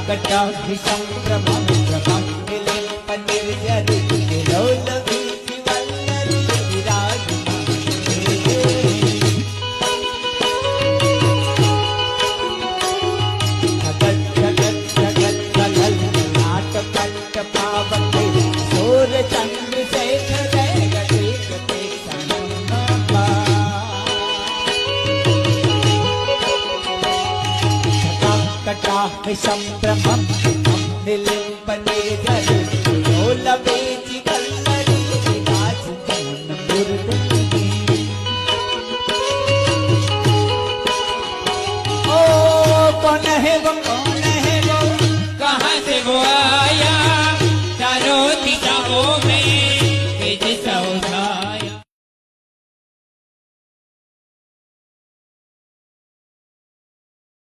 कटाभिसंभ्रमं प्रभं निलिम्पनिर्झरि विलोलवीचिवल्लरी विराजमाने। जगत् जगत् जगत् ललाटकण्ठपावके सूर्यचन्द्रशेखरे गते गते सनमः। कटाभिसंभ्रमं निलिम्पनिर्झरि विलोलवीचिवल्लरी विराजमाने। ओ कौन है वो